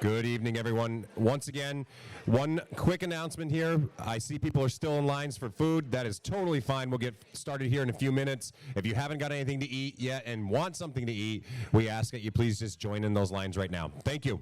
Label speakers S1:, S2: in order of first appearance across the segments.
S1: Good evening, everyone. Once again, one quick announcement here. I see people are still in lines for food. That is totally fine. We'll get started here in a few minutes. If you haven't got anything to eat yet and want something to eat, we ask that you please just join in those lines right now. Thank you.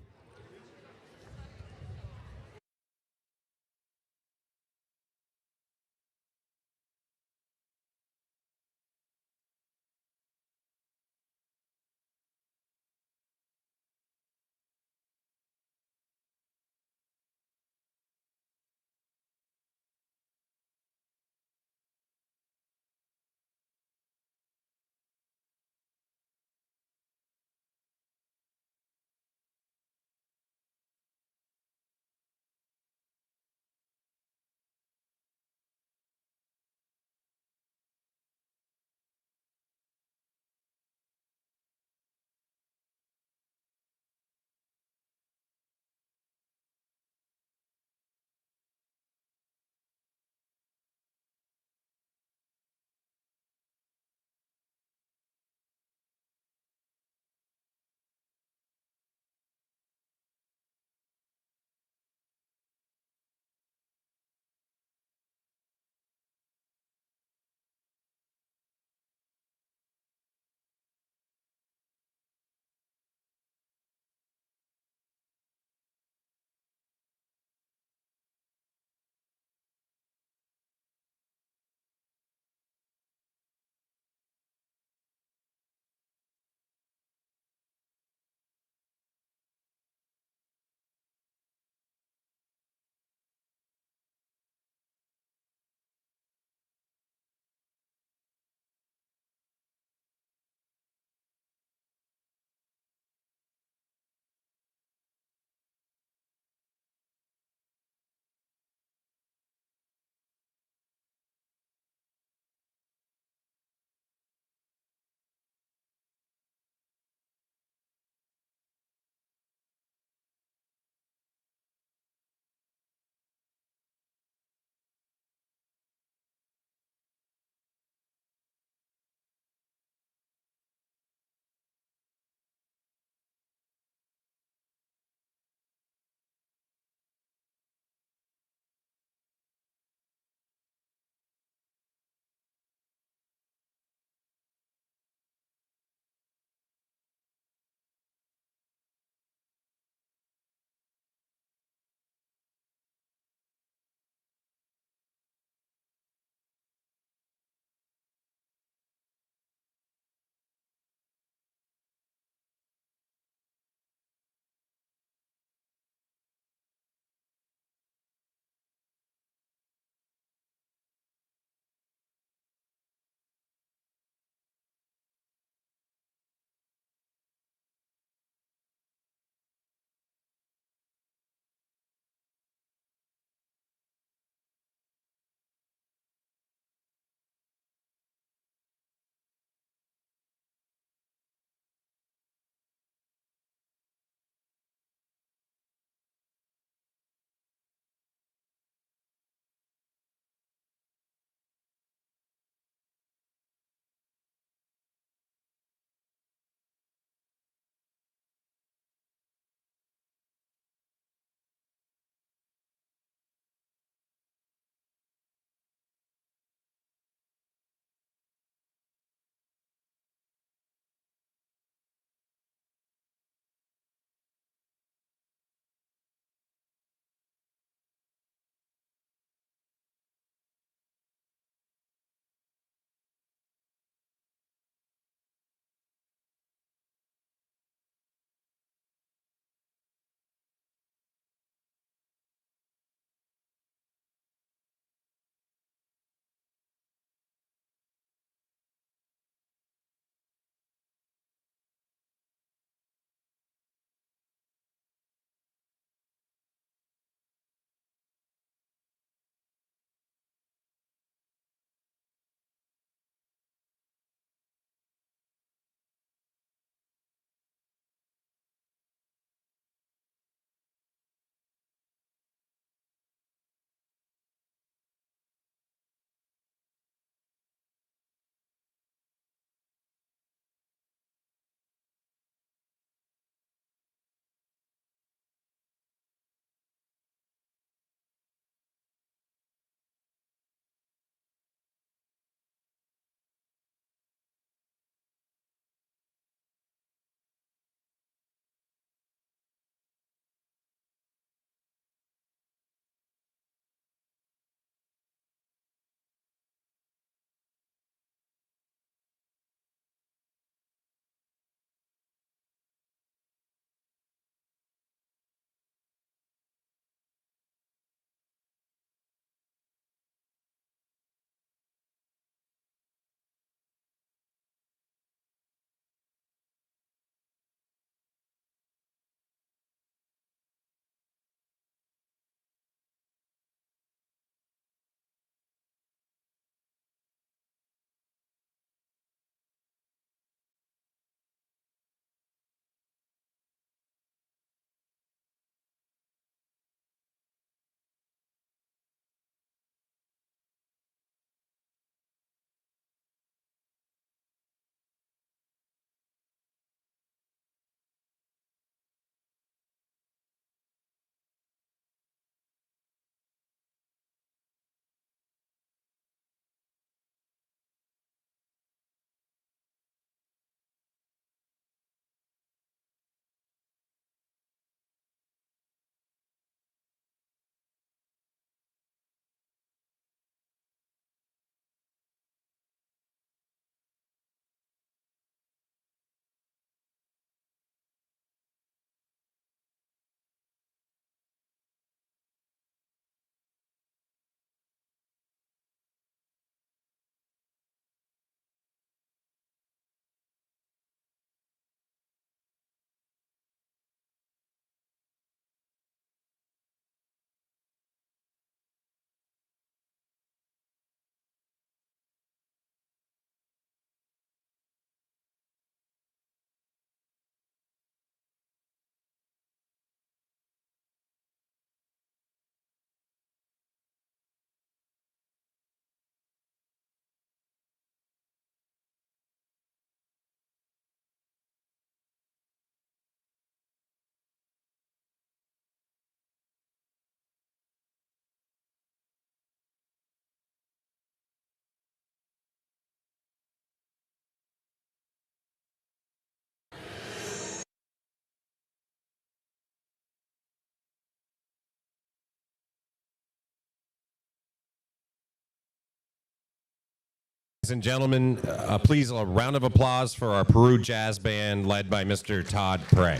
S1: Ladies and gentlemen, please a round of applause for our Peru Jazz Band led by Mr. Todd Prey.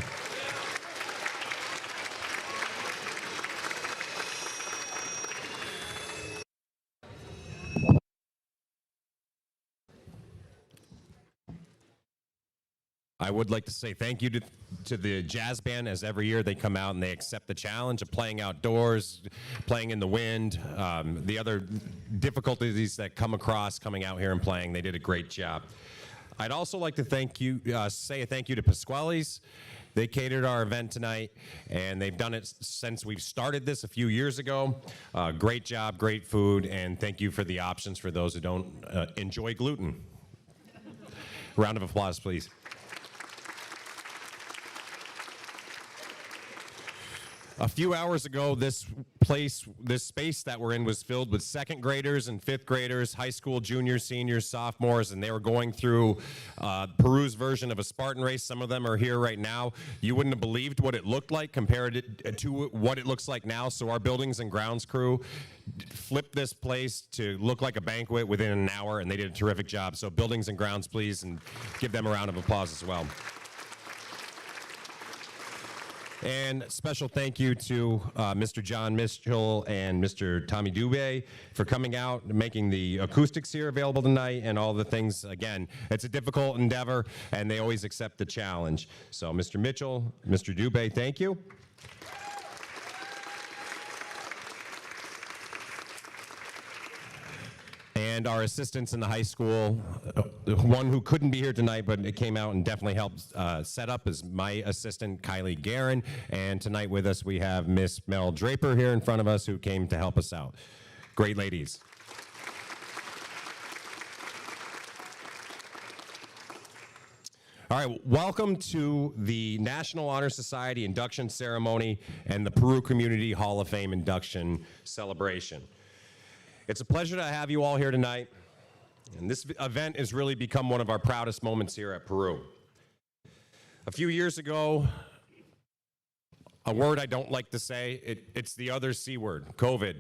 S1: I would like to say thank you to the jazz band, as every year they come out and they accept the challenge of playing outdoors, playing in the wind, the other difficulties that come across coming out here and playing. They did a great job. I'd also like to say a thank you to Pasquale's. They catered our event tonight, and they've done it since we've started this a few years ago. Great job, great food, and thank you for the options for those who don't enjoy gluten. Round of applause, please. A few hours ago, this space that we're in was filled with second graders and fifth graders, high school juniors, seniors, sophomores, and they were going through Peru's version of a Spartan race. Some of them are here right now. You wouldn't have believed what it looked like compared to what it looks like now. So our buildings and grounds crew flipped this place to look like a banquet within an hour, and they did a terrific job. So buildings and grounds, please, and give them a round of applause as well. And special thank you to Mr. John Mitchell and Mr. Tommy Dubé for coming out and making the acoustics here available tonight and all the things. Again, it's a difficult endeavor, and they always accept the challenge. So Mr. Mitchell, Mr. Dubé, thank you. And our assistants in the high school, one who couldn't be here tonight, but it came out and definitely helped set up, is my assistant, Kylie Guerin. And tonight with us, we have Miss Mel Draper here in front of us, who came to help us out. Great ladies. All right, welcome to the National Honor Society induction ceremony and the Peru Community Hall of Fame induction celebration. It's a pleasure to have you all here tonight, and this event has really become one of our proudest moments here at Peru. A few years ago, a word I don't like to say, it's the other C word, COVID,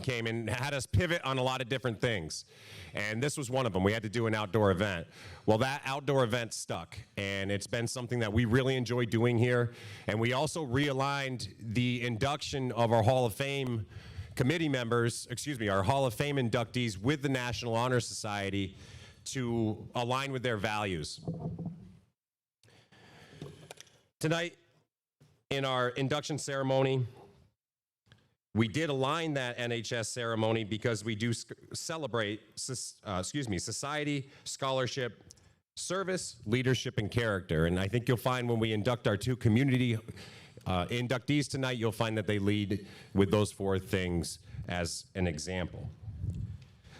S1: came and had us pivot on a lot of different things, and this was one of them. We had to do an outdoor event. Well, that outdoor event stuck, and it's been something that we really enjoy doing here, and we also realigned the induction of our Hall of Fame committee members, our Hall of Fame inductees with the National Honor Society to align with their values. Tonight, in our induction ceremony, we did align that NHS ceremony because we do celebrate, society, scholarship, service, leadership, and character. And I think you'll find when we induct our two community inductees tonight, you'll find that they lead with those four things as an example.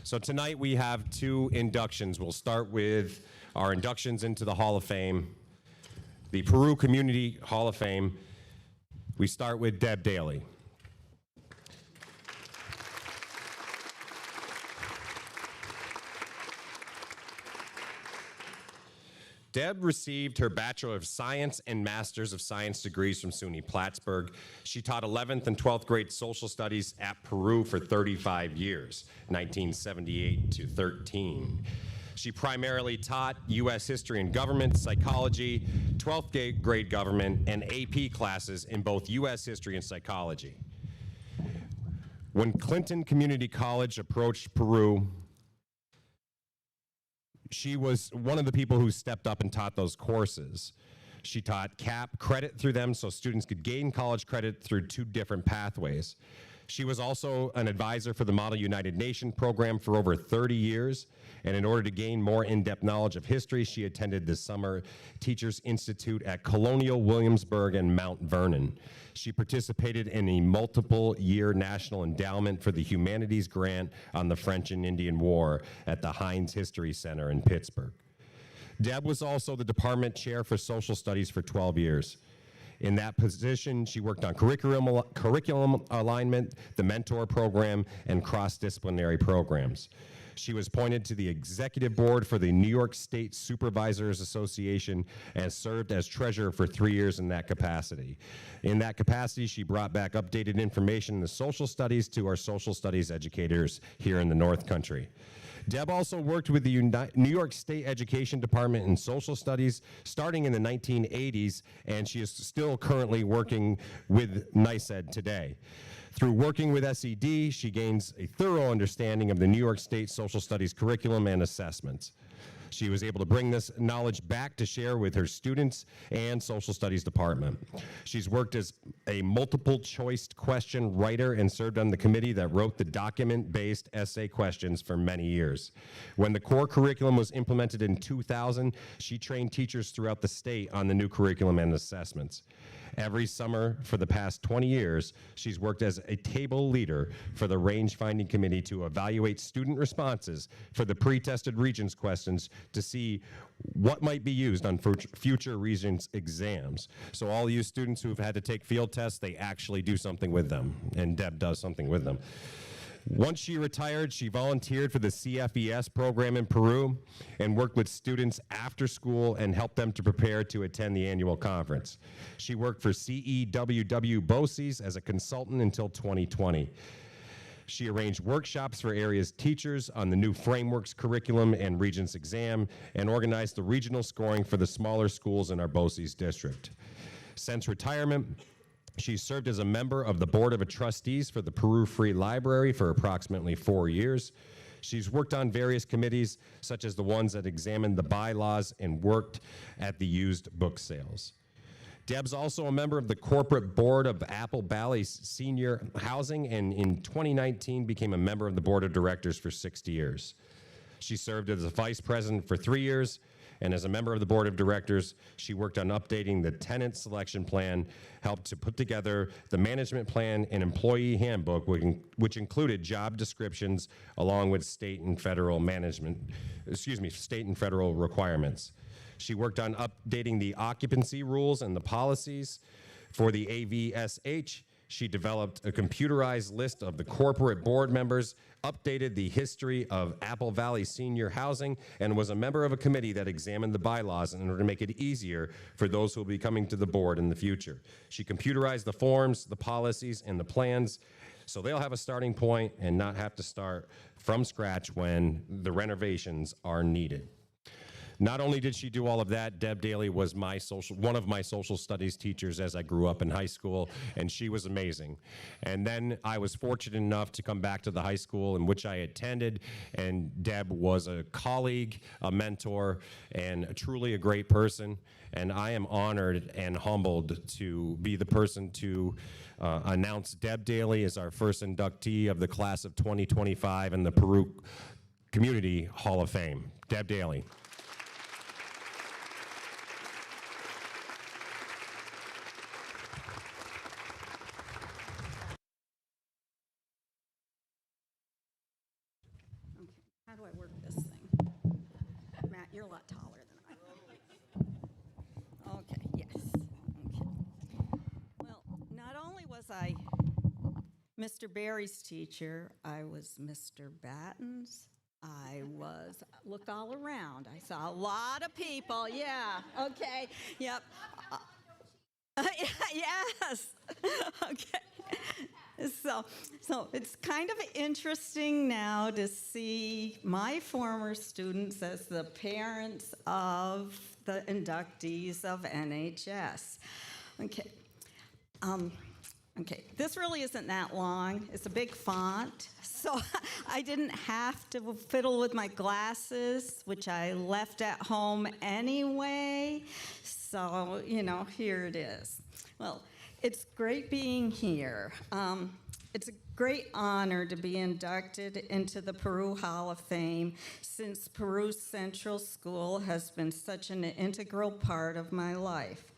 S1: So tonight we have two inductions. We'll start with our inductions into the Hall of Fame, the Peru Community Hall of Fame. We start with Deb Daly. Deb received her Bachelor of Science and Masters of Science degrees from SUNY Plattsburgh. She taught 11th and 12th grade social studies at Peru for 35 years, 1978 to 13. She primarily taught U.S. history and government, psychology, 12th grade government, and AP classes in both U.S. history and psychology. When Clinton Community College approached Peru, she was one of the people who stepped up and taught those courses. She taught CAP credit through them so students could gain college credit through two different pathways. She was also an advisor for the Model United Nations program for over 30 years, and in order to gain more in-depth knowledge of history, she attended the Summer Teachers Institute at Colonial Williamsburg and Mount Vernon. She participated in a multiple-year National Endowment for the Humanities grant on the French and Indian War at the Heinz History Center in Pittsburgh. Deb was also the department chair for social studies for 12 years. In that position, she worked on curriculum alignment, the mentor program, and cross-disciplinary programs. She was appointed to the executive board for the New York State Supervisors Association and served as treasurer for 3 years in that capacity. In that capacity, she brought back updated information in the social studies to our social studies educators here in the North Country. Deb also worked with the New York State Education Department in Social Studies starting in the 1980s, and she is still currently working with NYSED today. Through working with SED, she gains a thorough understanding of the New York State Social Studies curriculum and assessments. She was able to bring this knowledge back to share with her students and social studies department. She's worked as a multiple choice question writer and served on the committee that wrote the document-based essay questions for many years. When the core curriculum was implemented in 2000, she trained teachers throughout the state on the new curriculum and assessments. Every summer for the past 20 years, she's worked as a table leader for the range finding committee to evaluate student responses for the pre-tested Regents questions to see what might be used on future Regents exams. So all you students who've had to take field tests, they actually do something with them, and Deb does something with them. Once she retired, she volunteered for the CFES program in Peru and worked with students after school and helped them to prepare to attend the annual conference. She worked for CEWW BOCES as a consultant until 2020. She arranged workshops for area's teachers on the new frameworks curriculum and Regents exam and organized the regional scoring for the smaller schools in our BOCES district. Since retirement, she served as a member of the Board of Trustees for the Peru Free Library for approximately 4 years. She's worked on various committees, such as the ones that examined the bylaws and worked at the used book sales. Deb's also a member of the corporate board of Apple Valley Senior Housing, and in 2019 became a member of the board of directors for 60 years. She served as a vice president for 3 years, and as a member of the board of directors, she worked on updating the tenant selection plan, helped to put together the management plan and employee handbook, which included job descriptions along with state and federal requirements. She worked on updating the occupancy rules and the policies. For the AVSH, she developed a computerized list of the corporate board members, updated the history of Apple Valley Senior Housing, and was a member of a committee that examined the bylaws in order to make it easier for those who will be coming to the board in the future. She computerized the forms, the policies, and the plans, so they'll have a starting point and not have to start from scratch when the renovations are needed. Not only did she do all of that, Deb Daly was one of my social studies teachers as I grew up in high school, and she was amazing. And then I was fortunate enough to come back to the high school in which I attended, and Deb was a colleague, a mentor, and truly a great person. And I am honored and humbled to be the person to announce Deb Daly as our first inductee of the class of 2025 in the Peru Community Hall of Fame. Deb Daly.
S2: How do I work this thing? Matt, you're a lot taller than I am. Okay, yes. Okay. Well, not only was I Mr. Barry's teacher, I was Mr. Batten's. Looked all around. I saw a lot of people. Yeah, okay, yep. Yes, okay. So it's kind of interesting now to see my former students as the parents of the inductees of NHS. Okay. Okay, this really isn't that long. It's a big font, so I didn't have to fiddle with my glasses, which I left at home anyway. So, here it is. Well, it's great being here. It's a great honor to be inducted into the Peru Hall of Fame, since Peru Central School has been such an integral part of my life.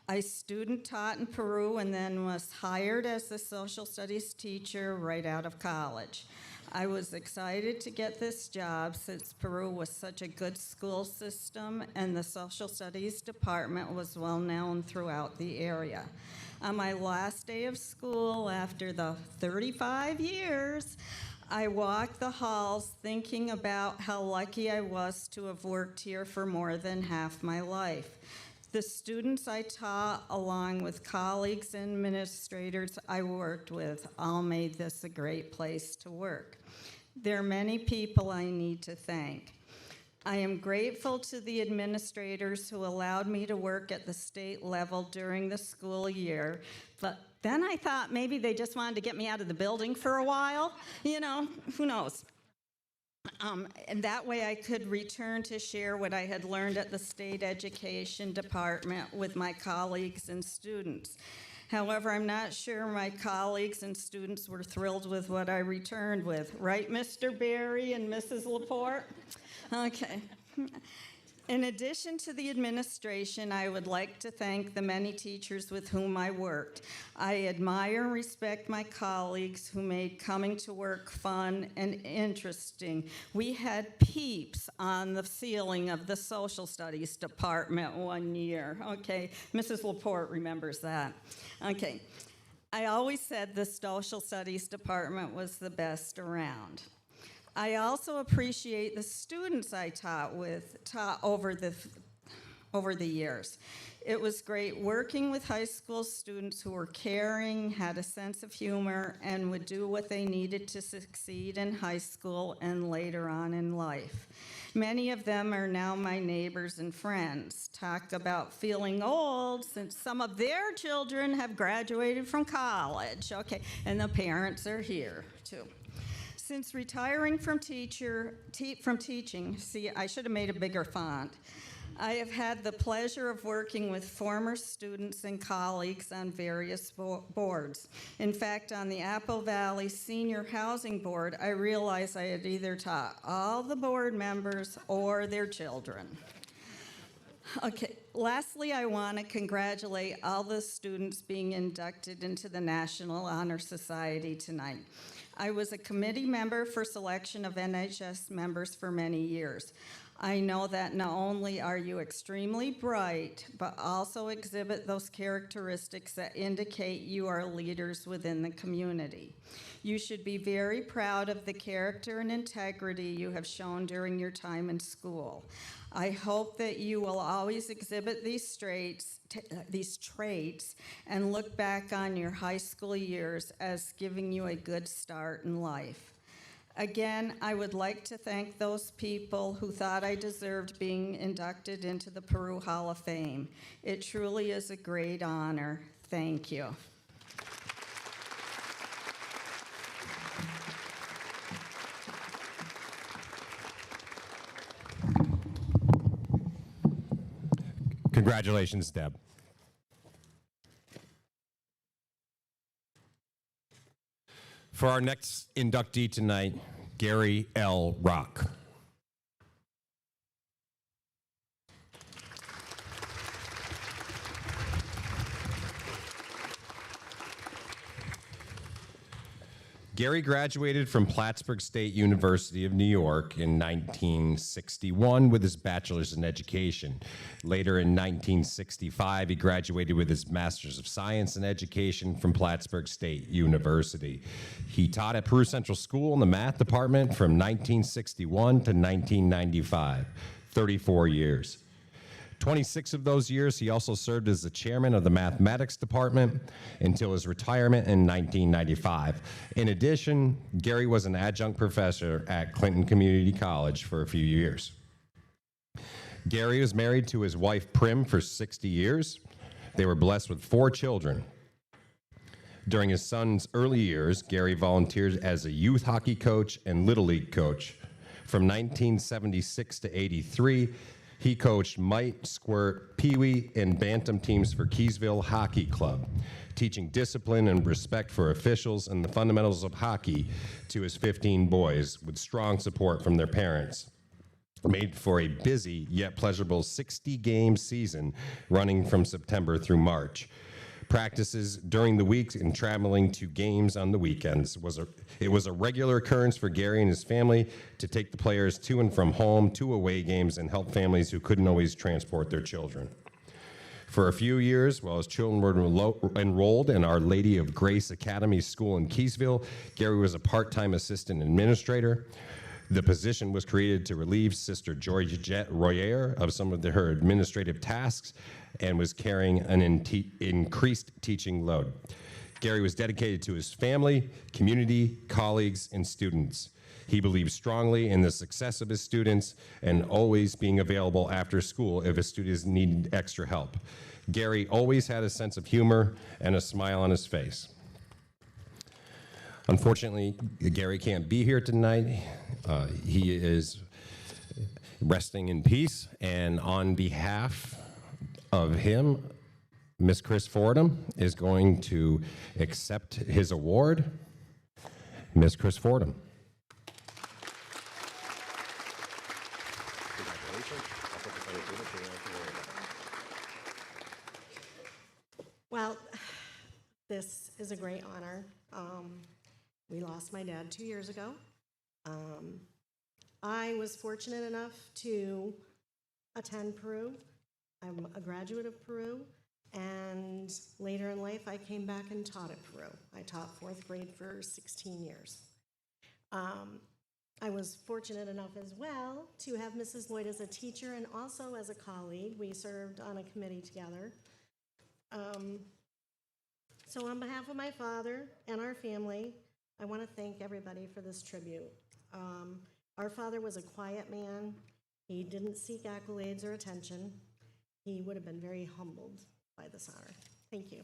S2: I student taught in Peru and then was hired as a social studies teacher right out of college. I was excited to get this job since Peru was such a good school system and the social studies department was well known throughout the area. On my last day of school, after the 35 years, I walked the halls thinking about how lucky I was to have worked here for more than half my life. The students I taught, along with colleagues and administrators I worked with, all made this a great place to work. There are many people I need to thank. I am grateful to the administrators who allowed me to work at the state level during the school year, but then I thought maybe they just wanted to get me out of the building for a while. You know, who knows? And that way I could return to share what I had learned at the state education department with my colleagues and students. However, I'm not sure my colleagues and students were thrilled with what I returned with. Right, Mr. Berry and Mrs. Laporte? Okay. In addition to the administration, I would like to thank the many teachers with whom I worked. I admire and respect my colleagues who made coming to work fun and interesting. We had peeps on the ceiling of the social studies department one year. Okay, Mrs. Laporte remembers that. Okay, I always said the social studies department was the best around. I also appreciate the students I taught over the years. It was great working with high school students who were caring, had a sense of humor, and would do what they needed to succeed in high school and later on in life. Many of them are now my neighbors and friends. Talk about feeling old, since some of their children have graduated from college. Okay, and the parents are here too. Since retiring from teaching, see, I should have made a bigger font. I have had the pleasure of working with former students and colleagues on various boards. In fact, on the Apple Valley Senior Housing Board, I realized I had either taught all the board members or their children. Okay, lastly, I want to congratulate all the students being inducted into the National Honor Society tonight. I was a committee member for selection of NHS members for many years. I know that not only are you extremely bright, but also exhibit those characteristics that indicate you are leaders within the community. You should be very proud of the character and integrity you have shown during your time in school. I hope that you will always exhibit these traits and look back on your high school years as giving you a good start in life. Again, I would like to thank those people who thought I deserved being inducted into the Peru Hall of Fame. It truly is a great honor. Thank you.
S1: Congratulations, Deb. For our next inductee tonight, Gary L. Rock. Gary graduated from Plattsburgh State University of New York in 1961 with his bachelor's in education. Later in 1965, he graduated with his master's of science in education from Plattsburgh State University. He taught at Peru Central School in the math department from 1961 to 1995, 34 years. 26 of those years, he also served as the chairman of the mathematics department until his retirement in 1995. In addition, Gary was an adjunct professor at Clinton Community College for a few years. Gary was married to his wife Prim for 60 years. They were blessed with 4 children. During his son's early years, Gary volunteered as a youth hockey coach and Little League coach. From 1976 to 83, he coached Mite, Squirt, Pee Wee, and Bantam teams for Keysville Hockey Club, teaching discipline and respect for officials and the fundamentals of hockey to his 15 boys with strong support from their parents. Made for a busy yet pleasurable 60-game season running from September through March. Practices during the week and traveling to games on the weekends was a regular occurrence for Gary and his family to take the players to and from home to away games and help families who couldn't always transport their children. For a few years, while his children were enrolled in Our Lady of Grace Academy School in Keysville, Gary was a part-time assistant administrator. The position was created to relieve Sister Georgette Royer of some of her administrative tasks and was carrying an increased teaching load. Gary was dedicated to his family, community, colleagues, and students. He believes strongly in the success of his students and always being available after school if a student needed extra help. Gary always had a sense of humor and a smile on his face. Unfortunately, Gary can't be here tonight. He is resting in peace, and on behalf of him, Miss Chris Fordham is going to accept his award. Miss Chris Fordham.
S3: Well, this is a great honor. We lost my dad 2 years ago. I was fortunate enough to attend Peru. I'm a graduate of Peru, and later in life I came back and taught at Peru. I taught 4th grade for 16 years. I was fortunate enough as well to have Mrs. Lloyd as a teacher and also as a colleague. We served on a committee together. So on behalf of my father and our family, I want to thank everybody for this tribute. Our father was a quiet man. He didn't seek accolades or attention. He would have been very humbled by this honor. Thank you.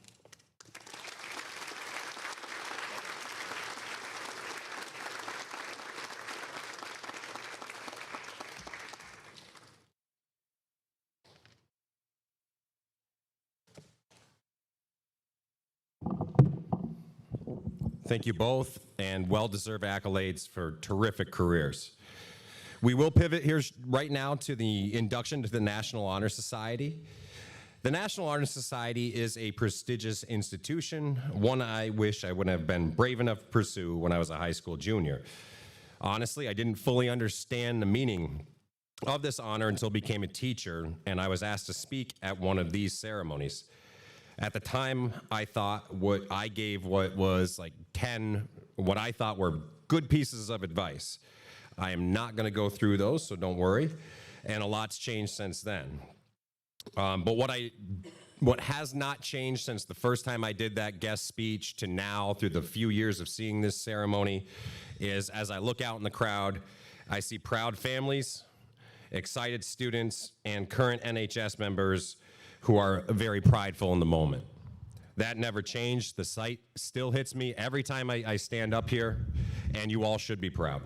S1: Thank you both, and well-deserved accolades for terrific careers. We will pivot here right now to the induction to the National Honor Society. The National Honor Society is a prestigious institution, one I wish I would have been brave enough to pursue when I was a high school junior. Honestly, I didn't fully understand the meaning of this honor until I became a teacher, and I was asked to speak at one of these ceremonies. At the time, I thought I gave what was like 10, what I thought were good pieces of advice. I am not going to go through those, so don't worry. And a lot's changed since then. But what has not changed since the first time I did that guest speech to now, through the few years of seeing this ceremony, is as I look out in the crowd, I see proud families, excited students, and current NHS members who are very prideful in the moment. That never changed. The sight still hits me every time I stand up here, and you all should be proud.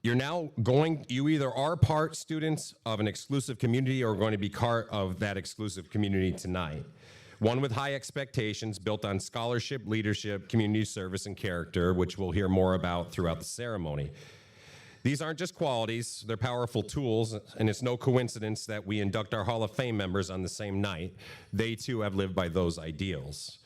S1: You either are part students of an exclusive community or are going to be part of that exclusive community tonight. One with high expectations built on scholarship, leadership, community service, and character, which we'll hear more about throughout the ceremony. These aren't just qualities, they're powerful tools, and it's no coincidence that we induct our Hall of Fame members on the same night. They too have lived by those ideals.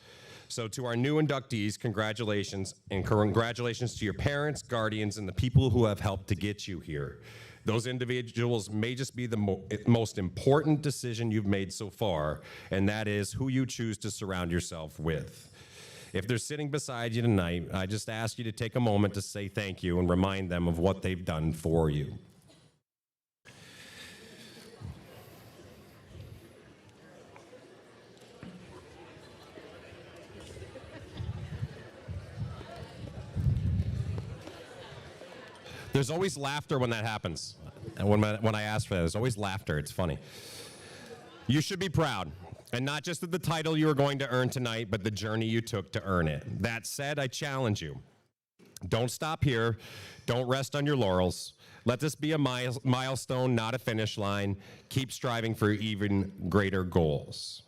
S1: So to our new inductees, congratulations, and congratulations to your parents, guardians, and the people who have helped to get you here. Those individuals may just be the most important decision you've made so far, and that is who you choose to surround yourself with. If they're sitting beside you tonight, I just ask you to take a moment to say thank you and remind them of what they've done for you. There's always laughter when that happens. And when I ask for that, there's always laughter. It's funny. You should be proud. And not just of the title you are going to earn tonight, but the journey you took to earn it. That said, I challenge you. Don't stop here. Don't rest on your laurels. Let this be a milestone, not a finish line. Keep striving for even greater goals.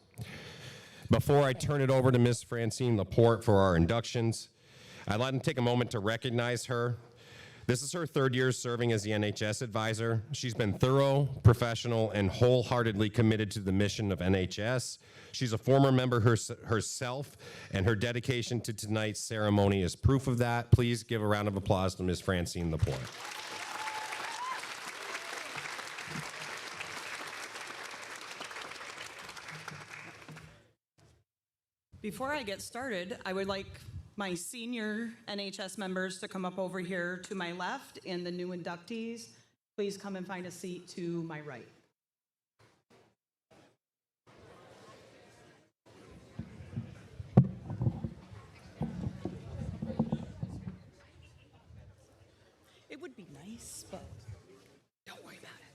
S1: Before I turn it over to Ms. Francine Laporte for our inductions, I'd like to take a moment to recognize her. This is her 3rd year serving as the NHS advisor. She's been thorough, professional, and wholeheartedly committed to the mission of NHS. She's a former member herself, and her dedication to tonight's ceremony is proof of that. Please give a round of applause to Ms. Francine Laporte.
S4: Before I get started, I would like my senior NHS members to come up over here to my left, and the new inductees, please come and find a seat to my right. be nice, but don't worry about it.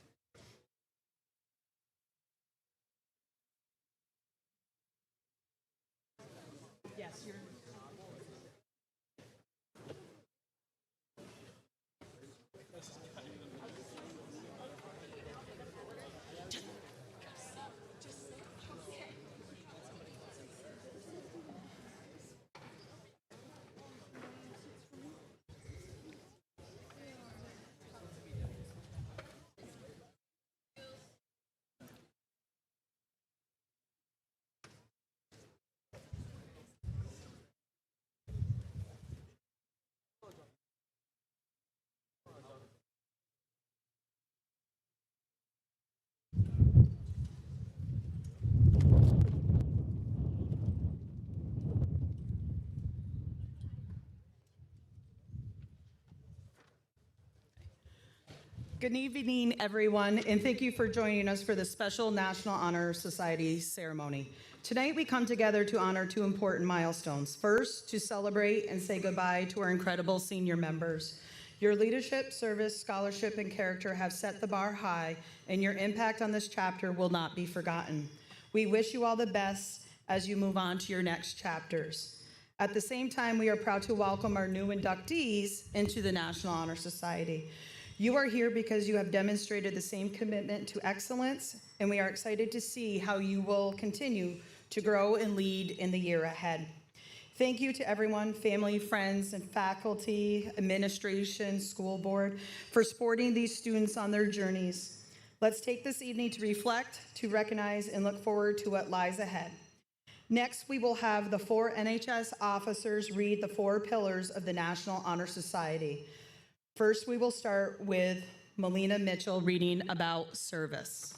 S4: Yes, you're. Good evening, everyone, and thank you for joining us for the special National Honor Society ceremony. Tonight, we come together to honor two important milestones. First, to celebrate and say goodbye to our incredible senior members. Your leadership, service, scholarship, and character have set the bar high, and your impact on this chapter will not be forgotten. We wish you all the best as you move on to your next chapters. At the same time, we are proud to welcome our new inductees into the National Honor Society. You are here because you have demonstrated the same commitment to excellence, and we are excited to see how you will continue to grow and lead in the year ahead. Thank you to everyone, family, friends, and faculty, administration, school board, for supporting these students on their journeys. Let's take this evening to reflect, to recognize, and look forward to what lies ahead. Next, we will have the 4 NHS officers read the 4 pillars of the National Honor Society. First, we will start with Melina Mitchell reading about service.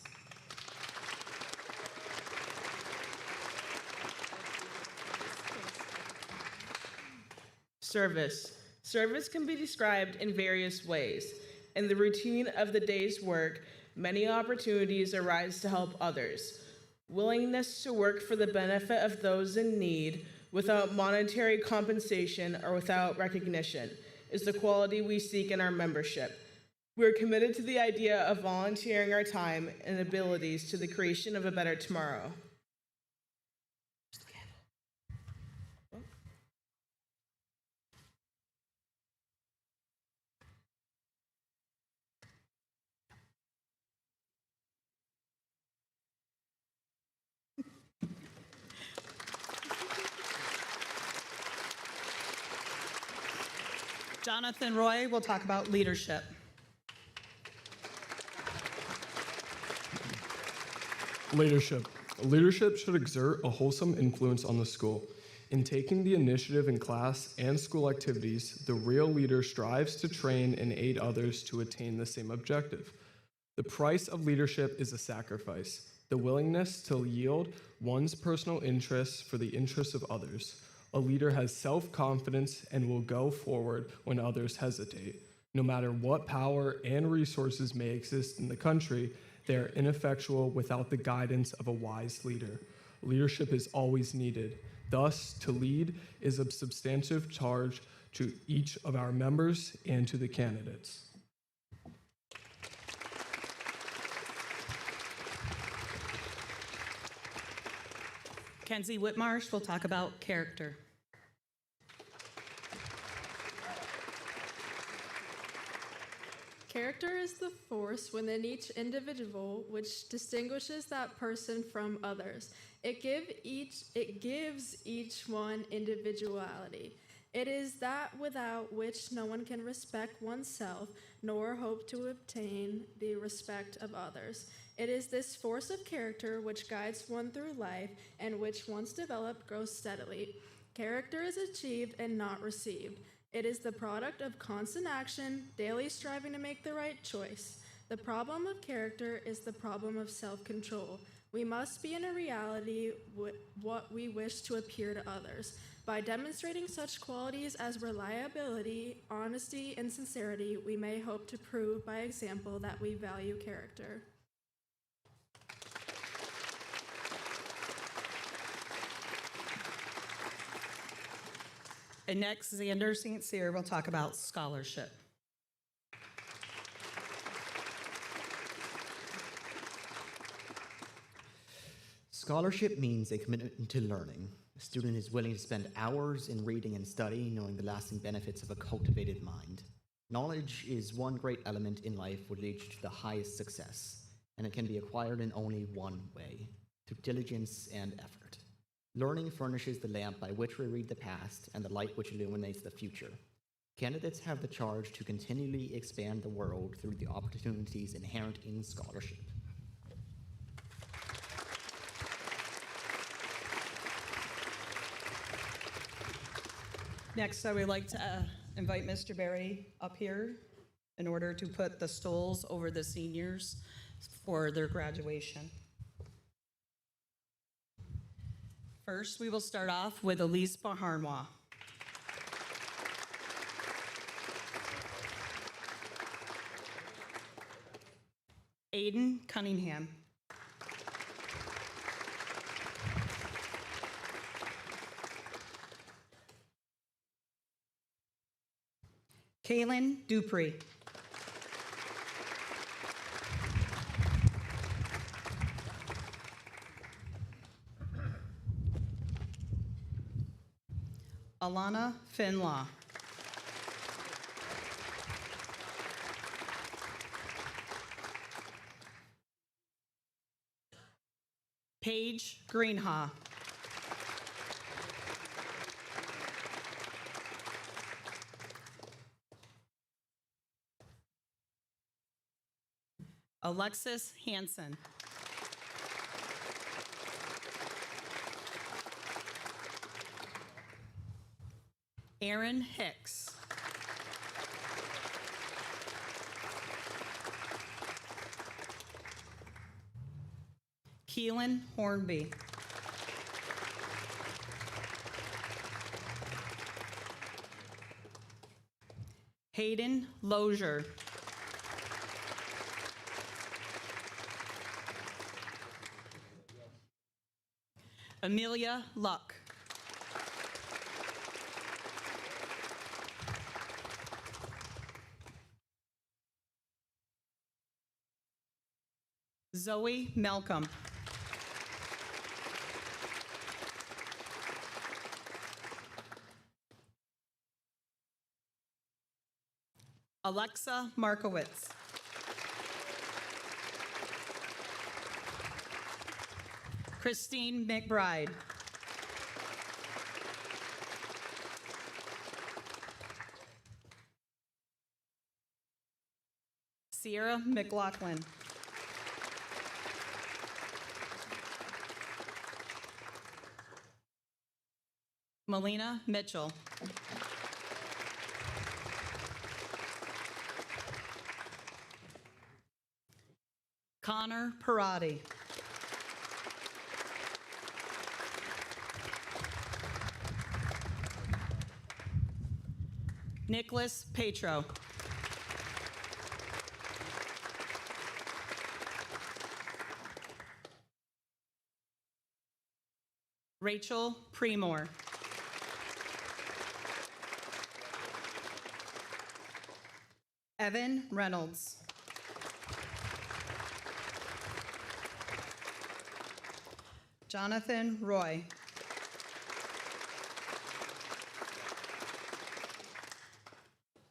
S5: Service. Service can be described in various ways. In the routine of the day's work, many opportunities arise to help others. Willingness to work for the benefit of those in need without monetary compensation or without recognition is the quality we seek in our membership. We are committed to the idea of volunteering our time and abilities to the creation of a better tomorrow.
S4: Jonathan Roy will talk about leadership.
S6: Leadership. Leadership should exert a wholesome influence on the school. In taking the initiative in class and school activities, the real leader strives to train and aid others to attain the same objective. The price of leadership is a sacrifice, the willingness to yield one's personal interests for the interests of others. A leader has self-confidence and will go forward when others hesitate. No matter what power and resources may exist in the country, they are ineffectual without the guidance of a wise leader. Leadership is always needed. Thus, to lead is a substantive charge to each of our members and to the candidates.
S4: Kenzie Whitmarsh will talk about character.
S7: Character is the force within each individual which distinguishes that person from others. It gives each one individuality. It is that without which no one can respect oneself nor hope to obtain the respect of others. It is this force of character which guides one through life and which, once developed, grows steadily. Character is achieved and not received. It is the product of constant action, daily striving to make the right choice. The problem of character is the problem of self-control. We must be in a reality what we wish to appear to others. By demonstrating such qualities as reliability, honesty, and sincerity, we may hope to prove by example that we value character.
S4: And next, Xander St. Cyr will talk about scholarship.
S8: Scholarship means a commitment to learning. A student is willing to spend hours in reading and study, knowing the lasting benefits of a cultivated mind. Knowledge is one great element in life which leads to the highest success, and it can be acquired in only one way, through diligence and effort. Learning furnishes the lamp by which we read the past and the light which illuminates the future. Candidates have the charge to continually expand the world through the opportunities inherent in scholarship.
S4: Next, I would like to invite Mr. Berry up here in order to put the stoles over the seniors for their graduation. First, we will start off with Elise Baharnois. Aiden Cunningham. Kaylin Dupree. Alana Finlaw. Paige Greenhaw. Alexis Hansen. Aaron Hicks. Keelan Hornby. Hayden Lozier. Amelia Luck. Zoe Malcolm. Alexa Markowitz. Christine McBride. Sierra McLaughlin. Melina Mitchell. Connor Parati. Nicholas Petro. Rachel Premore. Evan Reynolds. Jonathan Roy.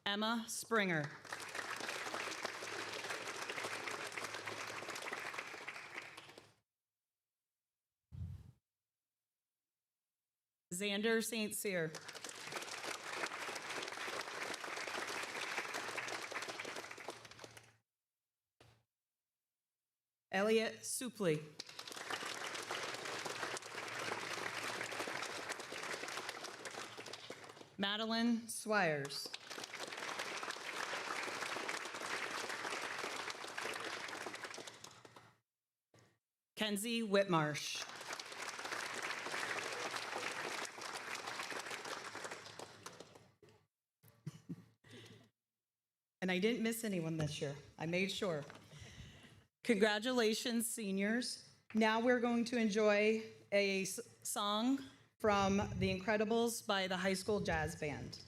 S4: Emma Springer. Xander St. Cyr. Elliot Supley. Madeline Swires. Kenzie Whitmarsh. And I didn't miss anyone this year. I made sure. Congratulations, seniors. Now we're going to enjoy a song from The Incredibles by the high school jazz band.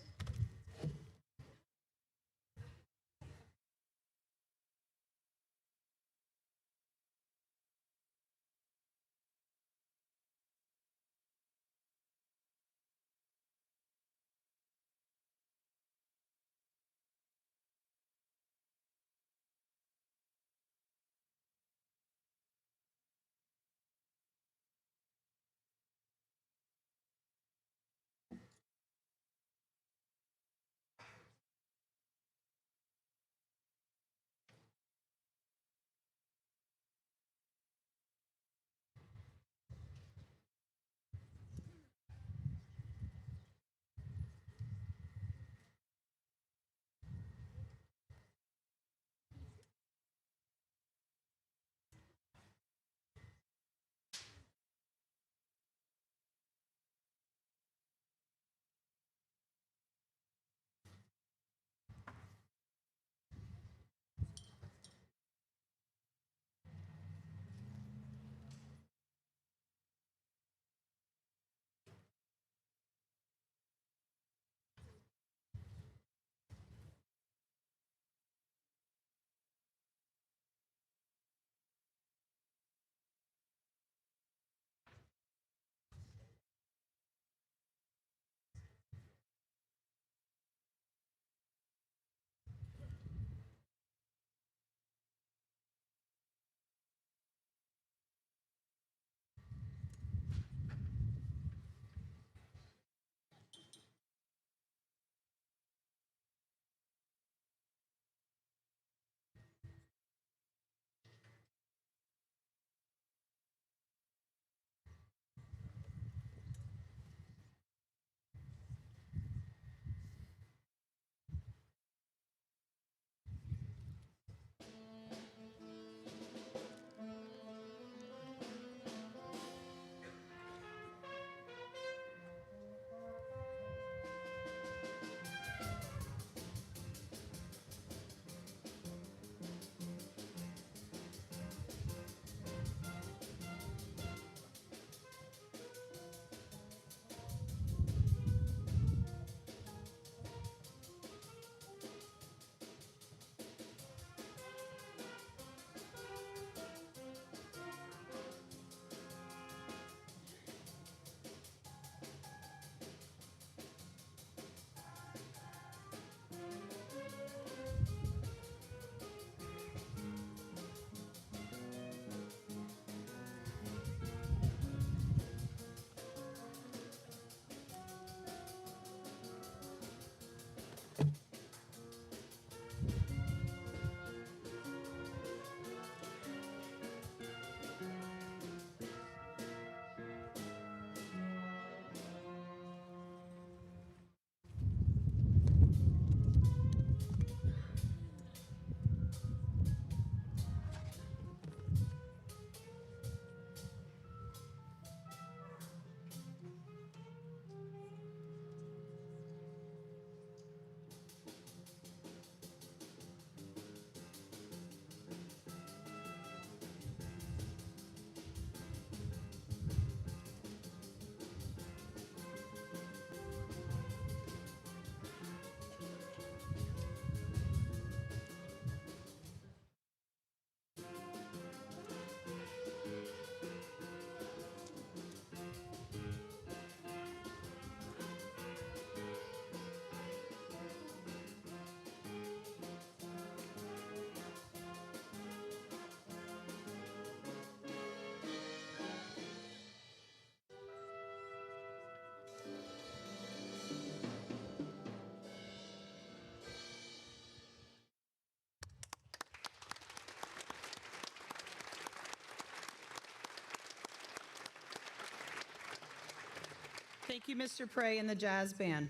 S4: Thank you, Mr. Prey and the Jazz Band.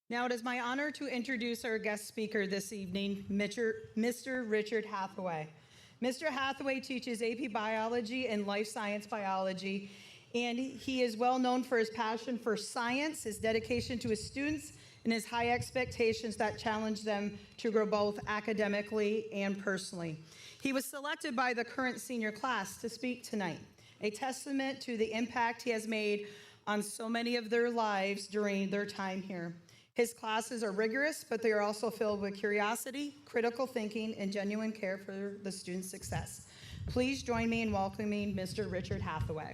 S4: Now it is my honor to introduce our guest speaker this evening, Mr. Richard Hathaway. Mr. Hathaway teaches AP Biology and Life Science Biology, and he is well known for his passion for science, his dedication to his students, and his high expectations that challenge them to grow both academically and personally. He was selected by the current senior class to speak tonight, a testament to the impact he has made on so many of their lives during their time here. His classes are rigorous, but they are also filled with curiosity, critical thinking, and genuine care for the student's success. Please join me in welcoming Mr. Richard Hathaway.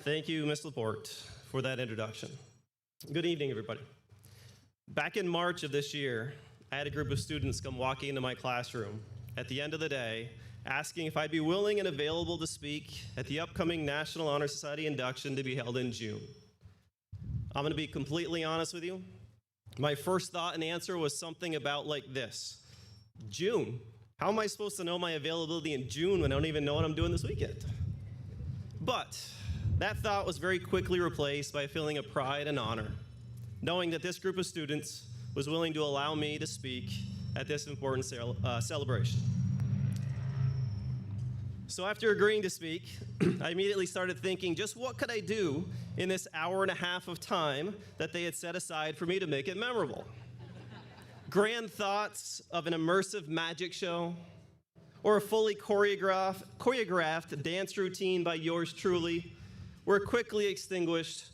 S9: Thank you, Ms. Laporte, for that introduction. Good evening, everybody. Back in March of this year, I had a group of students come walking into my classroom at the end of the day, asking if I'd be willing and available to speak at the upcoming National Honor Society induction to be held in June. I'm gonna be completely honest with you. My first thought and answer was something about like this: June? How am I supposed to know my availability in June when I don't even know what I'm doing this weekend? But that thought was very quickly replaced by a feeling of pride and honor, knowing that this group of students was willing to allow me to speak at this important celebration. So after agreeing to speak, I immediately started thinking, just what could I do in this hour and a half of time that they had set aside for me to make it memorable? Grand thoughts of an immersive magic show, or a fully choreographed dance routine by yours truly, were quickly extinguished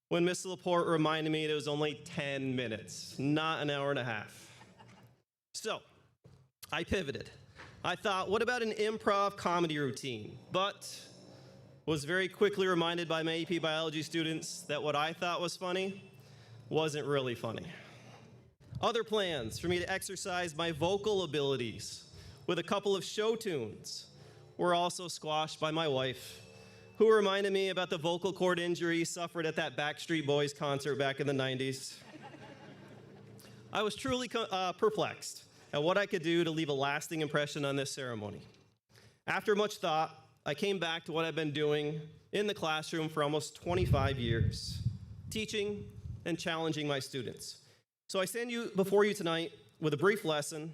S9: when Ms. Laporte reminded me it was only 10 minutes, not an hour and a half. So I pivoted. I thought, what about an improv comedy routine? But was very quickly reminded by my AP Biology students that what I thought was funny wasn't really funny. Other plans for me to exercise my vocal abilities with a couple of show tunes were also squashed by my wife, who reminded me about the vocal cord injury suffered at that Backstreet Boys concert back in the 90s. I was truly perplexed at what I could do to leave a lasting impression on this ceremony. After much thought, I came back to what I've been doing in the classroom for almost 25 years, teaching and challenging my students. So I stand before you tonight with a brief lesson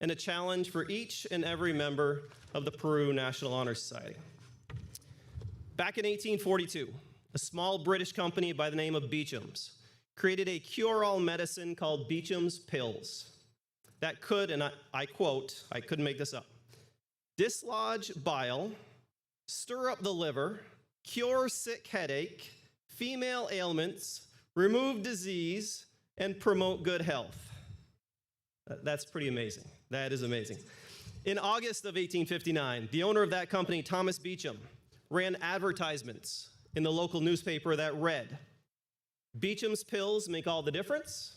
S9: and a challenge for each and every member of the Peru National Honor Society. Back in 1842, a small British company by the name of Beecham's created a cure-all medicine called Beecham's Pills that could, and I quote, I couldn't make this up, dislodge bile, stir up the liver, cure sick headache, female ailments, remove disease, and promote good health. That's pretty amazing. That is amazing. In August of 1859, the owner of that company, Thomas Beecham, ran advertisements in the local newspaper that read, Beecham's pills make all the difference,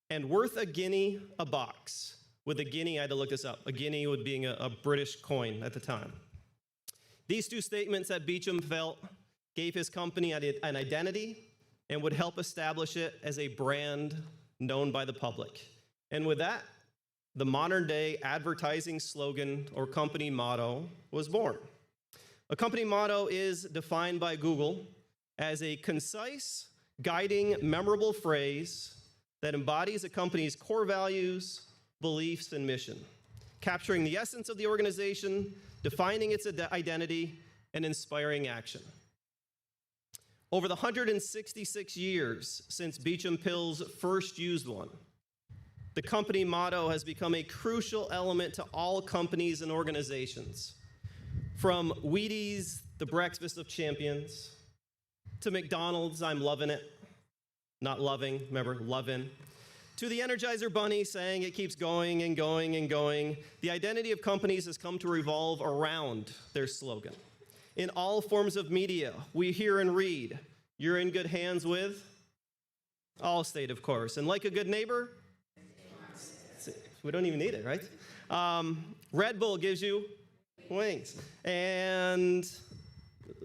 S9: and worth a guinea a box. With a guinea, I had to look this up. A guinea would being a British coin at the time. These two statements that Beecham felt gave his company an identity and would help establish it as a brand known by the public. And with that, the modern day advertising slogan or company motto was born. A company motto is defined by Google as a concise, guiding, memorable phrase that embodies a company's core values, beliefs, and mission, capturing the essence of the organization, defining its identity, and inspiring action. Over the 166 years since Beecham Pills first used one, the company motto has become a crucial element to all companies and organizations. From Wheaties, the breakfast of champions, to McDonald's, I'm loving it. Not loving, remember, lovin'. To the Energizer Bunny saying it keeps going and going and going, the identity of companies has come to revolve around their slogan. In all forms of media, we hear and read, you're in good hands with Allstate, of course. And like a good neighbor, we don't even need it, right? Red Bull gives you wings. And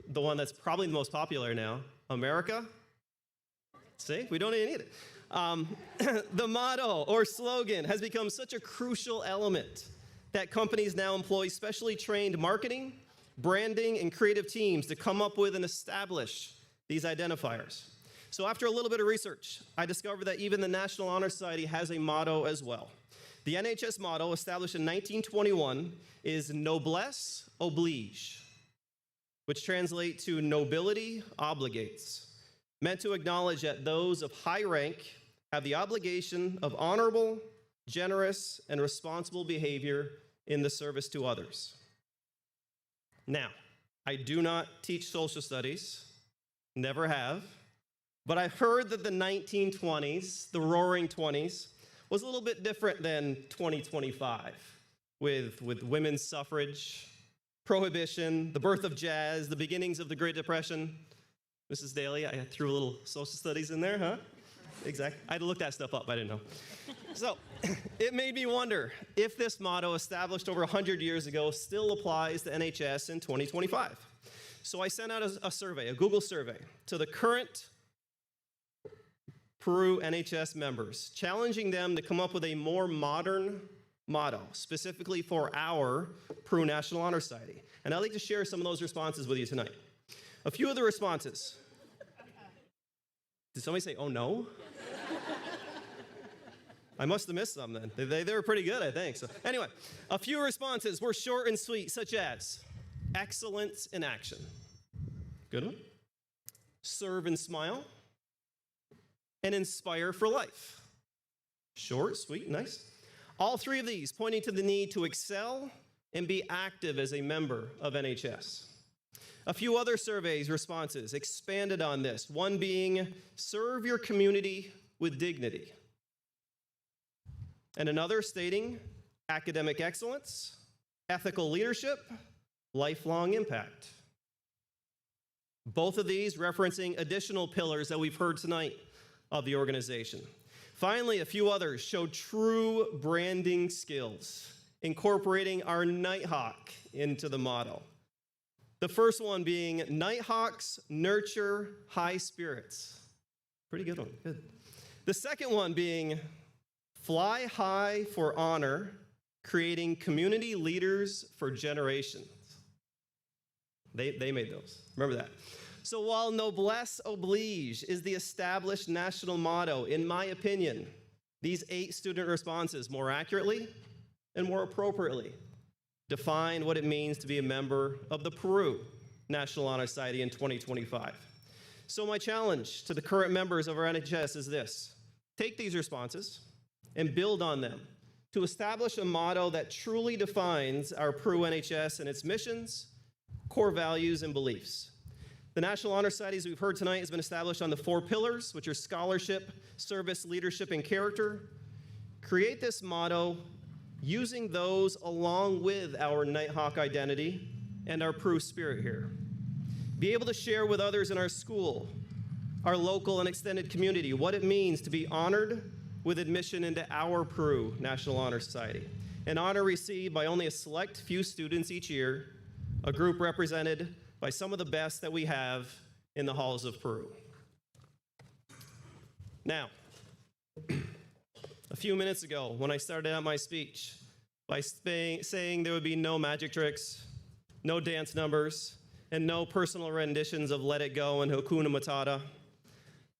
S9: the one that's probably the most popular now, America. See, we don't even need it. The motto or slogan has become such a crucial element that companies now employ specially trained marketing, branding, and creative teams to come up with and establish these identifiers. So after a little bit of research, I discovered that even the National Honor Society has a motto as well. The NHS motto, established in 1921, is noblesse oblige, which translates to nobility obligates, meant to acknowledge that those of high rank have the obligation of honorable, generous, and responsible behavior in the service to others. Now, I do not teach social studies, never have, but I heard that the 1920s, the roaring 20s, was a little bit different than 2025, with women's suffrage, prohibition, the birth of jazz, the beginnings of the Great Depression. Mrs. Daly, I threw a little social studies in there, huh? Exactly. I had to look that stuff up. I didn't know. So it made me wonder if this motto, established over 100 years ago, still applies to NHS in 2025. So I sent out a survey, a Google survey, to the current Peru NHS members, challenging them to come up with a more modern motto, specifically for our Peru National Honor Society. And I'd like to share some of those responses with you tonight. A few of the responses. Did somebody say, oh no? I must have missed some then. They were pretty good, I think. So anyway, a few responses were short and sweet, such as excellence in action. Good one. Serve and smile. And inspire for life. Short, sweet, nice. All three of these pointing to the need to excel and be active as a member of NHS. A few other surveys responses expanded on this, one being serve your community with dignity. And another stating academic excellence, ethical leadership, lifelong impact. Both of these referencing additional pillars that we've heard tonight of the organization. Finally, a few others show true branding skills, incorporating our Nighthawk into the motto. The first one being Nighthawks nurture high spirits. Pretty good one, good. The second one being fly high for honor, creating community leaders for generations. They made those, remember that. So while noblesse oblige is the established national motto, in my opinion, these 8 student responses more accurately and more appropriately define what it means to be a member of the Peru National Honor Society in 2025. So my challenge to the current members of our NHS is this: take these responses and build on them to establish a motto that truly defines our Peru NHS and its missions, core values, and beliefs. The National Honor Society, as we've heard tonight, has been established on the 4 pillars, which are scholarship, service, leadership, and character. Create this motto using those along with our Nighthawk identity and our Peru spirit here. Be able to share with others in our school, our local and extended community, what it means to be honored with admission into our Peru National Honor Society. An honor received by only a select few students each year, a group represented by some of the best that we have in the halls of Peru. Now, a few minutes ago, when I started out my speech by saying there would be no magic tricks, no dance numbers, and no personal renditions of Let It Go and Hakuna Matata,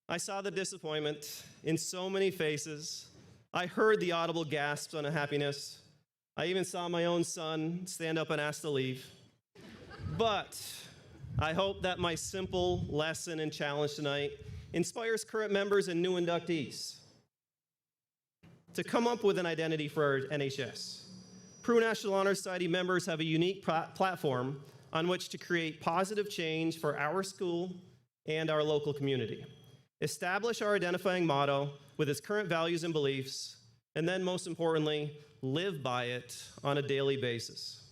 S9: I saw the disappointment in so many faces. I heard the audible gasps of unhappiness. I even saw my own son stand up and ask to leave. But I hope that my simple lesson and challenge tonight inspires current members and new inductees to come up with an identity for our NHS. Peru National Honor Society members have a unique platform on which to create positive change for our school and our local community. Establish our identifying motto with its current values and beliefs, and then most importantly, live by it on a daily basis.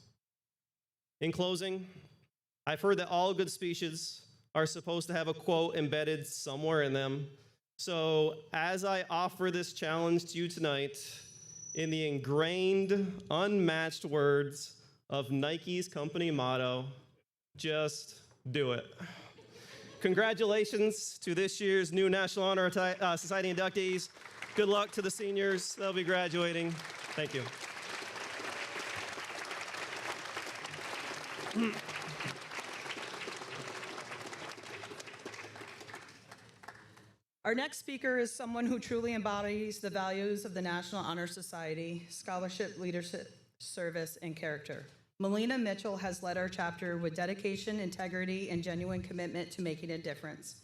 S9: In closing, I've heard that all good speeches are supposed to have a quote embedded somewhere in them. So as I offer this challenge to you tonight, in the ingrained, unmatched words of Nike's company motto, just do it. Congratulations to this year's new National Honor Society inductees. Good luck to the seniors. They'll be graduating. Thank you.
S4: Our next speaker is someone who truly embodies the values of the National Honor Society: scholarship, leadership, service, and character. Melina Mitchell has led our chapter with dedication, integrity, and genuine commitment to making a difference.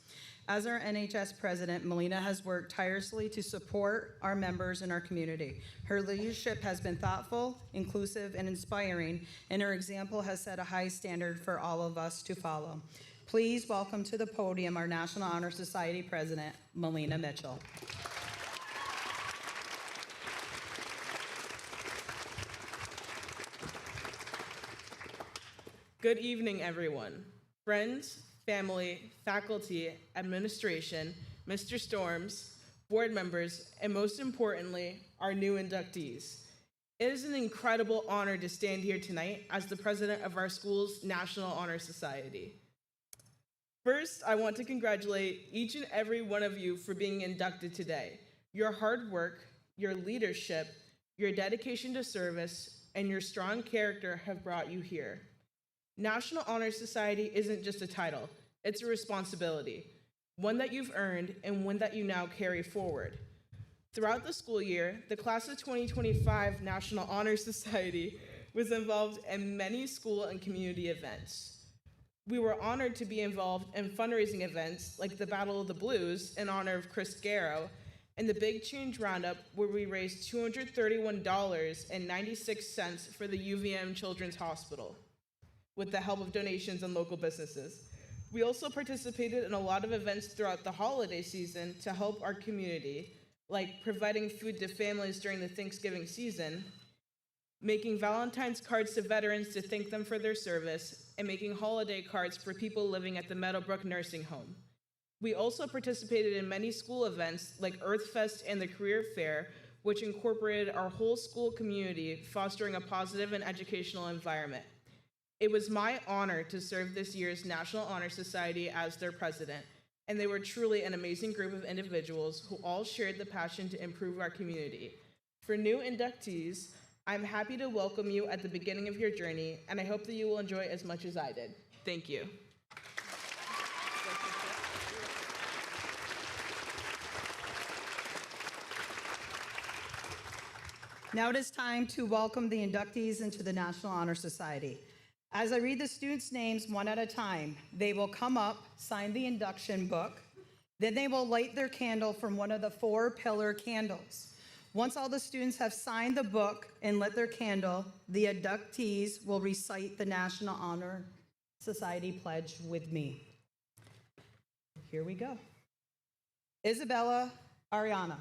S4: As our NHS president, Melina has worked tirelessly to support our members in our community. Her leadership has been thoughtful, inclusive, and inspiring, and her example has set a high standard for all of us to follow. Please welcome to the podium our National Honor Society president, Melina Mitchell.
S5: Good evening, everyone. Friends, family, faculty, administration, Mr. Storms, board members, and most importantly, our new inductees. It is an incredible honor to stand here tonight as the president of our school's National Honor Society. First, I want to congratulate each and every one of you for being inducted today. Your hard work, your leadership, your dedication to service, and your strong character have brought you here. National Honor Society isn't just a title, it's a responsibility, one that you've earned and one that you now carry forward. Throughout the school year, the class of 2025 National Honor Society was involved in many school and community events. We were honored to be involved in fundraising events like the Battle of the Blues in honor of Chris Garrow and the Big Change Roundup, where we raised $231.96 for the UVM Children's Hospital, with the help of donations and local businesses. We also participated in a lot of events throughout the holiday season to help our community, like providing food to families during the Thanksgiving season, making Valentine's cards to veterans to thank them for their service, and making holiday cards for people living at the Meadowbrook Nursing Home. We also participated in many school events like Earthfest and the Career Fair, which incorporated our whole school community, fostering a positive and educational environment. It was my honor to serve this year's National Honor Society as their president, and they were truly an amazing group of individuals who all shared the passion to improve our community. For new inductees, I'm happy to welcome you at the beginning of your journey, and I hope that you will enjoy as much as I did. Thank you.
S4: Now it is time to welcome the inductees into the National Honor Society. As I read the students' names one at a time, they will come up, sign the induction book, then they will light their candle from one of the 4 pillar candles. Once all the students have signed the book and lit their candle, the inductees will recite the National Honor Society pledge with me. Here we go. Isabella Ariana.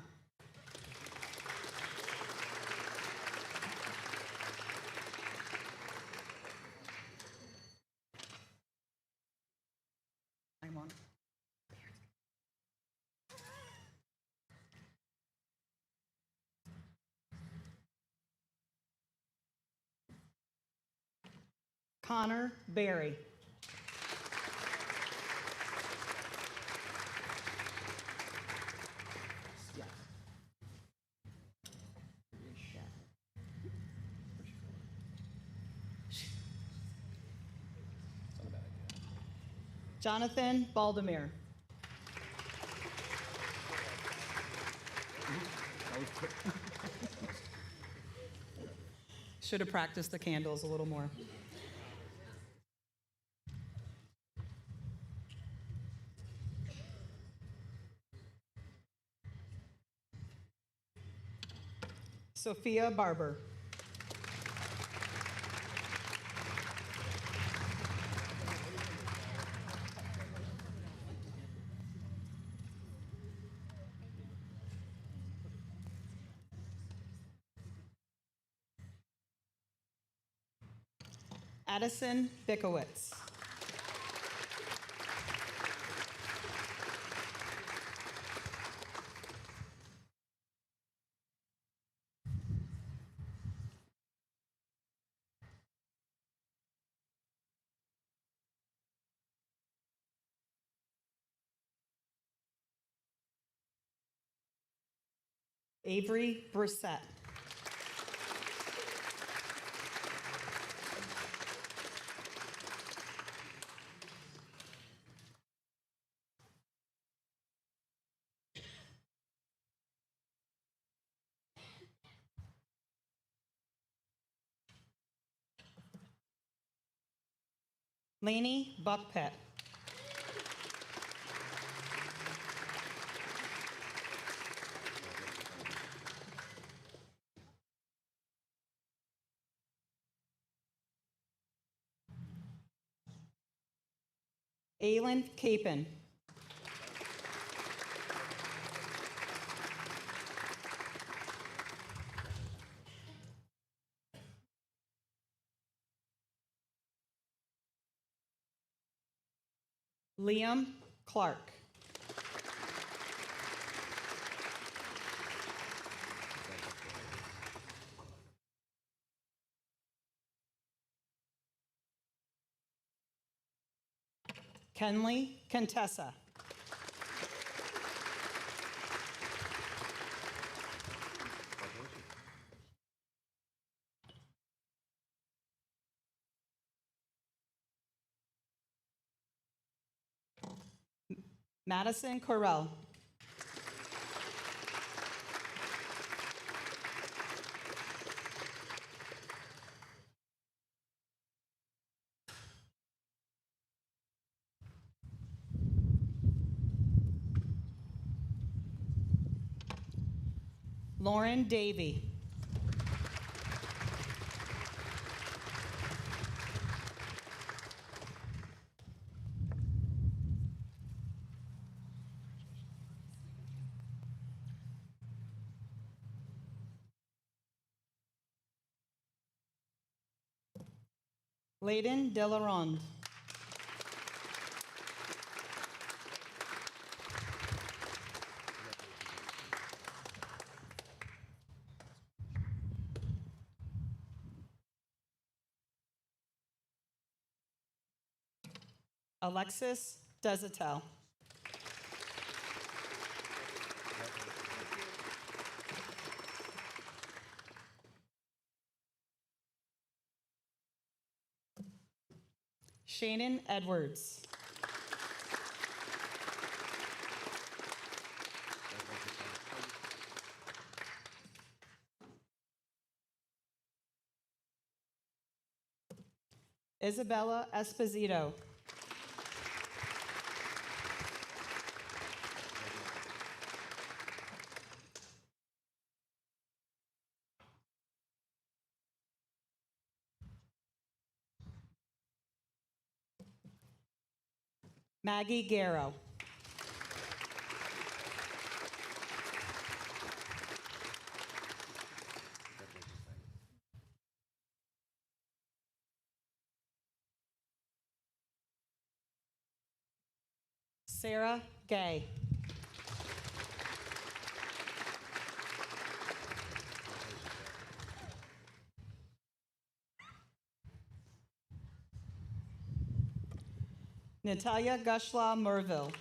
S4: I'm on. Connor Berry. Jonathan Baldomir. Should have practiced the candles a little more. Sophia Barber. Addison Bickowitz. Avery Brissett. Lainey Buckpet. Aylin Capon. Liam Clark. Kenley Contessa. Madison Correll. Lauren Davey. Layden Delaronde. Alexis Desatel. Shannon Edwards. Isabella Esposito. Maggie Garrow. Sarah Gay. Natalia Gushla Merville.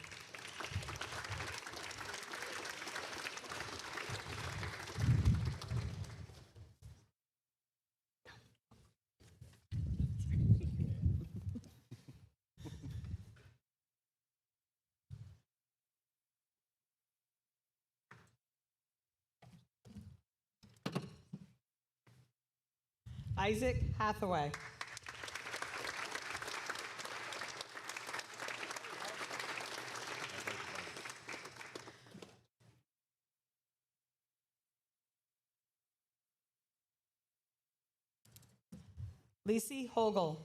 S4: Isaac Hathaway. Lacey Hogel.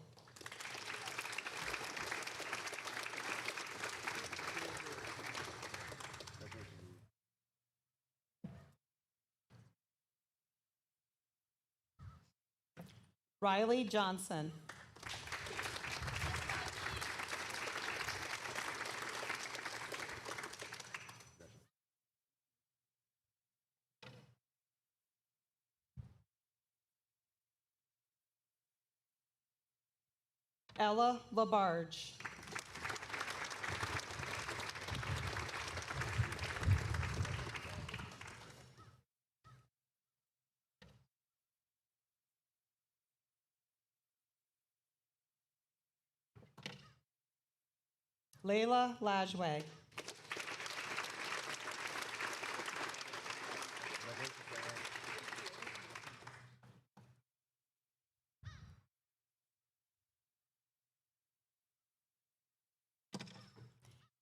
S4: Riley Johnson. Ella Labarge. Layla Lajway.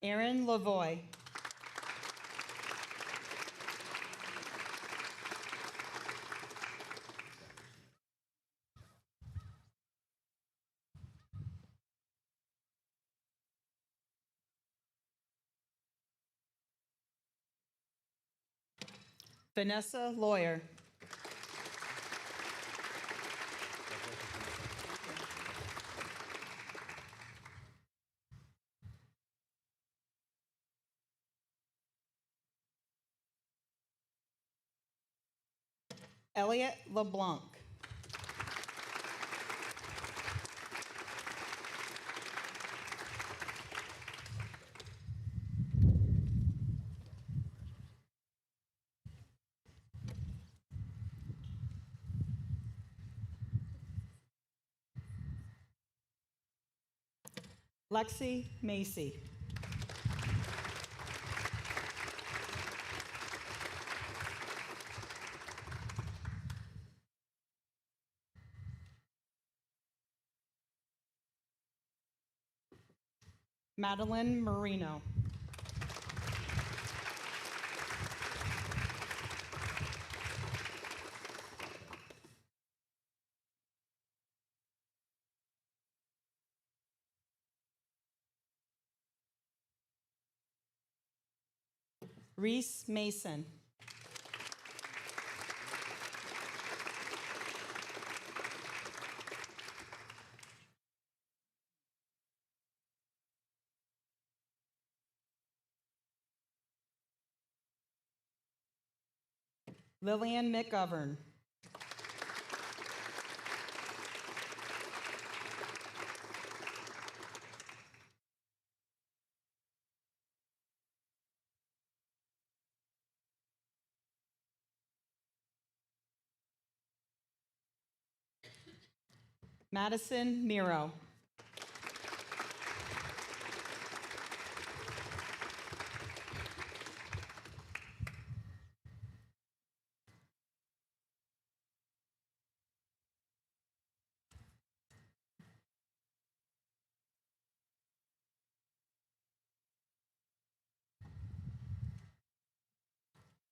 S4: Aaron Lavoy. Vanessa Lawyer. Elliot LeBlanc. Lexi Macy. Madeline Marino. Reese Mason. Lillian McGovern. Madison Miro.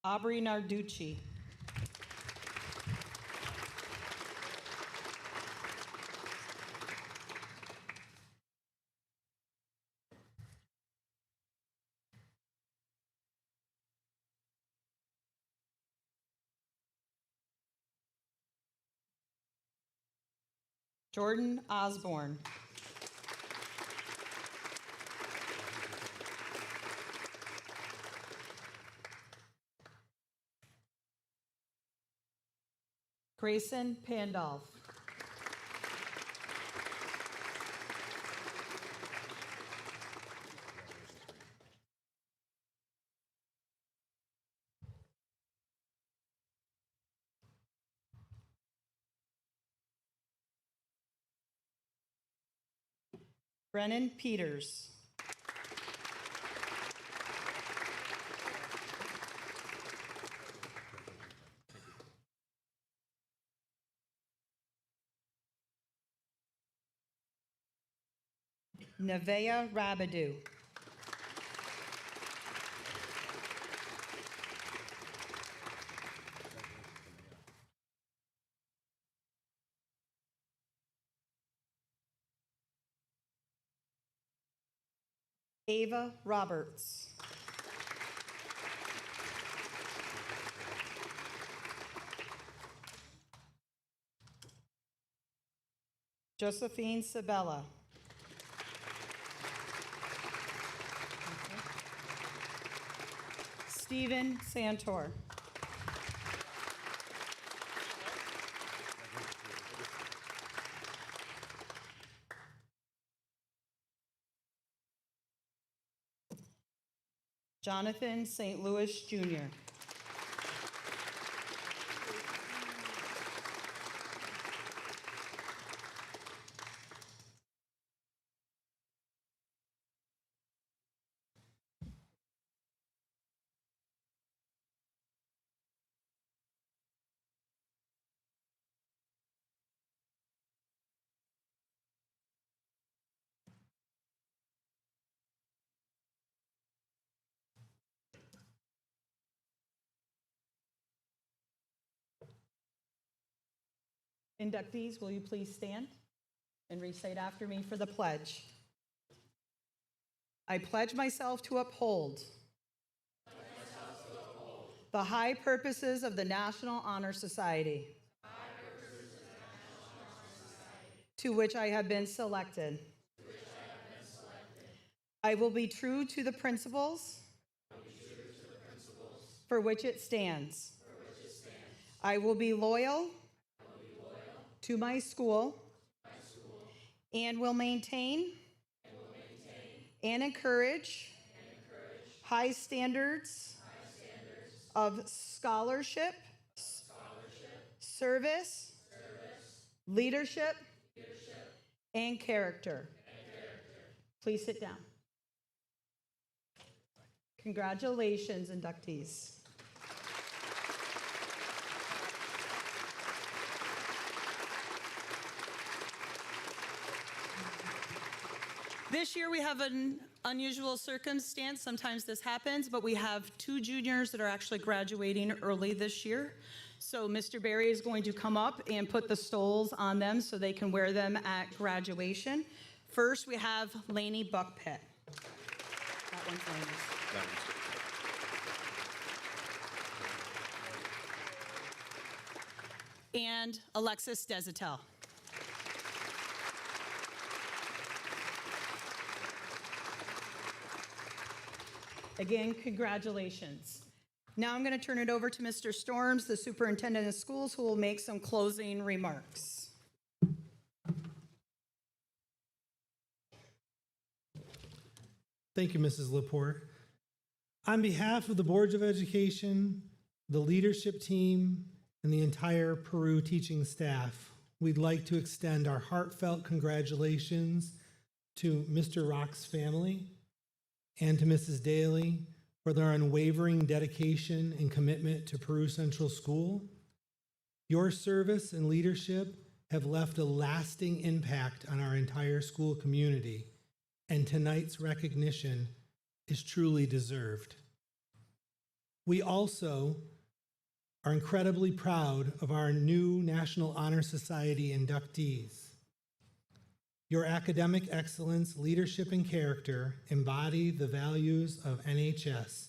S4: Aubrey Narducci. Jordan Osborne. Grayson Pandolf. Brennan Peters. Nevaeh Rabidou. Ava Roberts. Josephine Sabella. Stephen Santor. Jonathan St. Louis Jr. Inductees, will you please stand and recite after me for the pledge? I pledge myself to uphold the high purposes of the National Honor Society, to which I have been selected. I will be true to the principles for which it stands. I will be loyal to my school and will maintain and encourage high standards of scholarship, service, leadership, and character. Please sit down. Congratulations, inductees. This year we have an unusual circumstance. Sometimes this happens, but we have 2 juniors that are actually graduating early this year. So Mr. Barry is going to come up and put the stoles on them so they can wear them at graduation. First, we have Lainey Buckpitt. That one's Lainey's. And Alexis Desitel. Again, congratulations. Now I'm going to turn it over to Mr. Storms, the superintendent of schools, who will make some closing remarks.
S10: Thank you, Mrs. Laporte. On behalf of the Boards of Education, the leadership team, and the entire Peru teaching staff, we'd like to extend our heartfelt congratulations to Mr. Rock's family and to Mrs. Daly for their unwavering dedication and commitment to Peru Central School. Your service and leadership have left a lasting impact on our entire school community, and tonight's recognition is truly deserved. We also are incredibly proud of our new National Honor Society inductees. Your academic excellence, leadership, and character embody the values of NHS,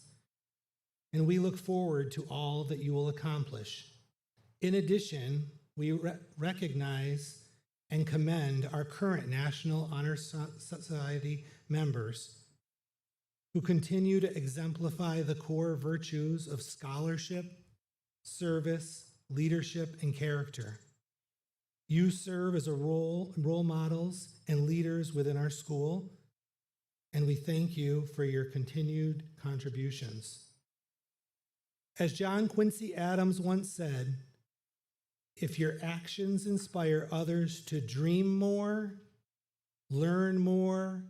S10: and we look forward to all that you will accomplish. In addition, we recognize and commend our current National Honor Society members who continue to exemplify the core virtues of scholarship, service, leadership, and character. You serve as role models and leaders within our school, and we thank you for your continued contributions. As John Quincy Adams once said, if your actions inspire others to dream more, learn more,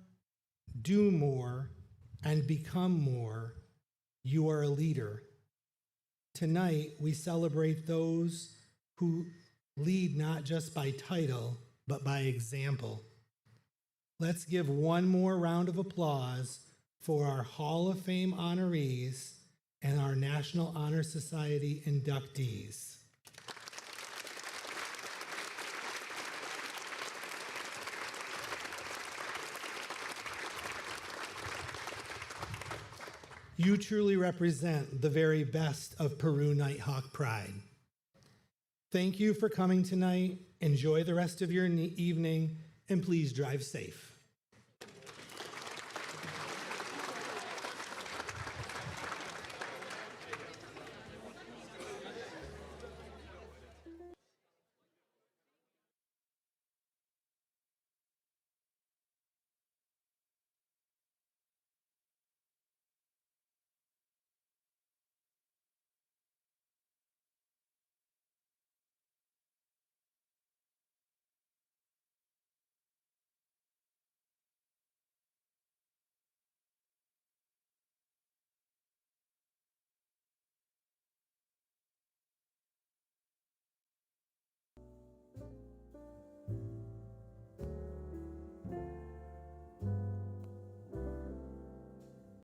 S10: do more, and become more, you are a leader. Tonight, we celebrate those who lead not just by title, but by example. Let's give one more round of applause for our Hall of Fame honorees and our National Honor Society inductees. You truly represent the very best of Peru Nighthawk pride. Thank you for coming tonight. Enjoy the rest of your evening, and please drive safe.